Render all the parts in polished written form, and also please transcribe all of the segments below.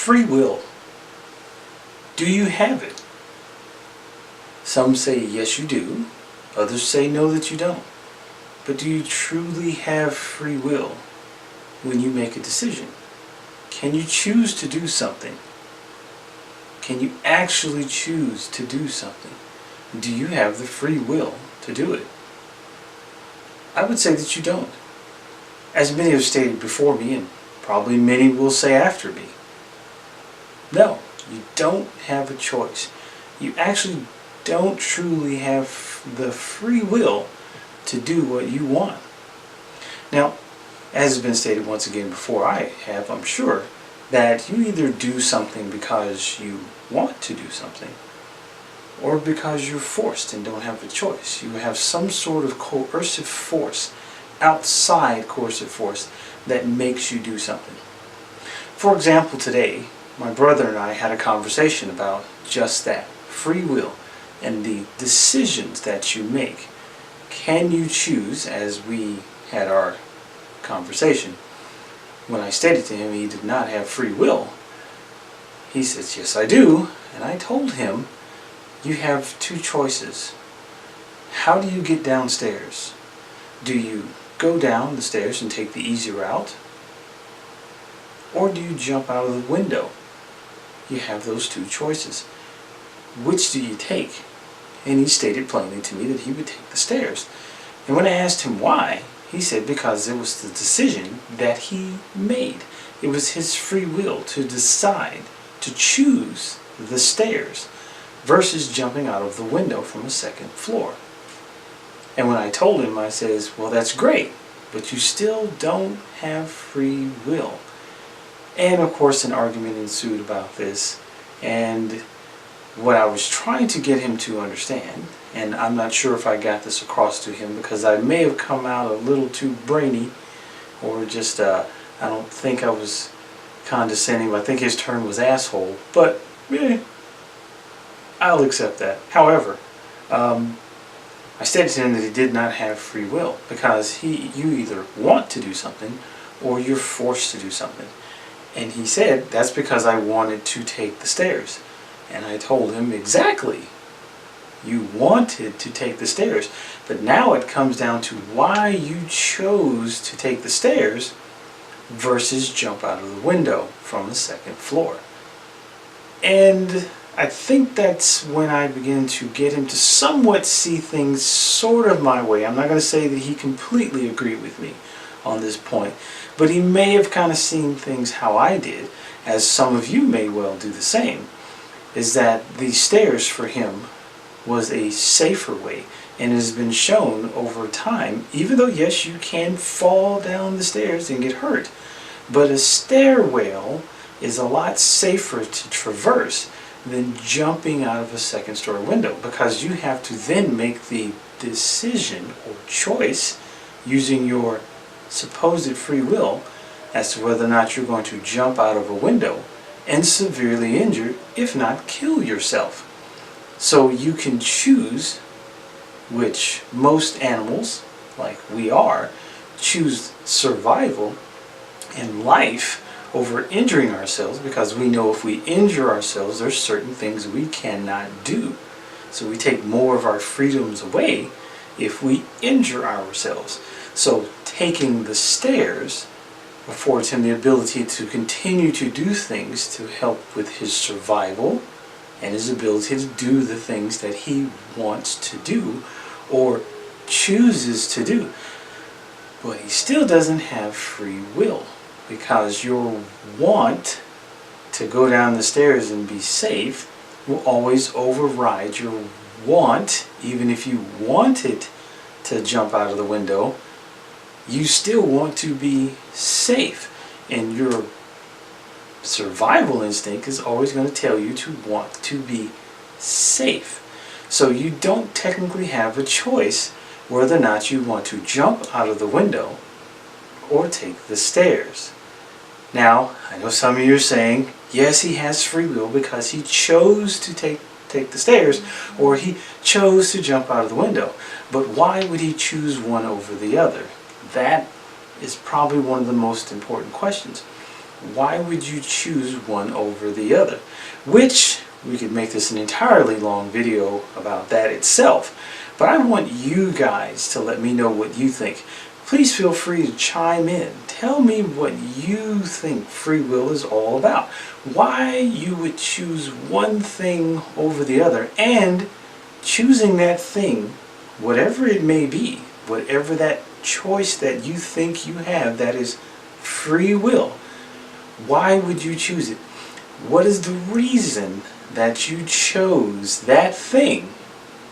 Free will. Do you have it? Some say yes you do. Others say no that you don't. But do you truly have free will when you make a decision? Can you choose to do something? Can you actually choose to do something? Do you have the free will to do it? I would say that you don't. As many have stated before me, and probably many will say after me, no, you don't have a choice. You actually don't truly have the free will to do what you want. Now, as has been stated once again before, I have, I'm sure, that you either do something because you want to do something, or because you're forced and don't have a choice. You have some sort of coercive force, outside coercive force, that makes you do something. For example, today, my brother and I had a conversation about just that, free will, and the decisions that you make. Can you choose, as we had our conversation? When I stated to him he did not have free will, he says, yes I do. And I told him, you have two choices. How do you get downstairs? Do you go down the stairs and take the easy route? Or do you jump out of the window? You have those two choices. Which do you take? And he stated plainly to me that he would take the stairs. And when I asked him why, he said because it was the decision that he made. It was his free will to decide, to choose the stairs versus jumping out of the window from a second floor. And when I told him, I says, well, that's great, but you still don't have free will. And of course an argument ensued about this, and what I was trying to get him to understand, and I'm not sure if I got this across to him because I may have come out a little too brainy, or just I don't think I was condescending. I think his term was asshole, but I'll accept that. However, I stated to him that he did not have free will because you either want to do something or you're forced to do something. And he said, that's because I wanted to take the stairs. And I told him, exactly. You wanted to take the stairs. But now it comes down to why you chose to take the stairs versus jump out of the window from the second floor. And I think that's when I began to get him to somewhat see things sort of my way. I'm not going to say that he completely agreed with me on this point, but he may have kind of seen things how I did, as some of you may well do the same, is that the stairs for him was a safer way, and it has been shown over time, even though yes, you can fall down the stairs and get hurt, but a stairwell is a lot safer to traverse than jumping out of a second story window, because you have to then make the decision or choice using your supposed free will as to whether or not you're going to jump out of a window and severely injure, if not kill yourself. So you can choose, which most animals, like we are, choose survival and life over injuring ourselves, because we know if we injure ourselves, there's certain things we cannot do. So we take more of our freedoms away if we injure ourselves. So taking the stairs affords him the ability to continue to do things to help with his survival and his ability to do the things that he wants to do or chooses to do. But he still doesn't have free will, because your want to go down the stairs and be safe will always override your want. Even if you wanted to jump out of the window, you still want to be safe, and your survival instinct is always going to tell you to want to be safe. So you don't technically have a choice whether or not you want to jump out of the window or take the stairs. Now, I know some of you are saying, yes, he has free will because he chose to take the stairs, or he chose to jump out of the window. But why would he choose one over the other? That is probably one of the most important questions. why would you choose one over the other? Which, we could make this an entirely long video about that itself, but I want you guys to let me know what you think. Please feel free to chime in. Tell me what you think free will is all about. Why you would choose one thing over the other, and choosing that thing, whatever it may be, whatever that choice that you think you have that is free will, why would you choose it? What is the reason that you chose that thing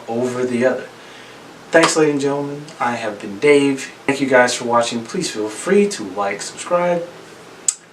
over the other? Thanks, ladies and gentlemen. I have been Dave. Thank you guys for watching. Please feel free to like, subscribe.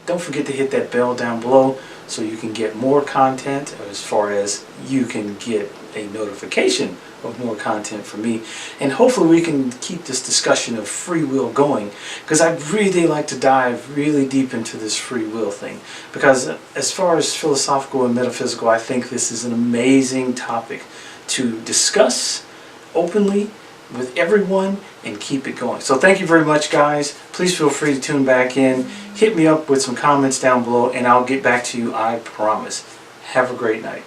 Don't forget to hit that bell down below so you can get more content, as far as you can get a notification of more content from me. And hopefully we can keep this discussion of free will going, because I'd really like to dive really deep into this free will thing. Because as far as philosophical and metaphysical, I think this is an amazing topic to discuss openly with everyone and keep it going. So thank you very much, guys. Please feel free to tune back in. Hit me up with some comments down below and I'll get back to you, I promise. Have a great night.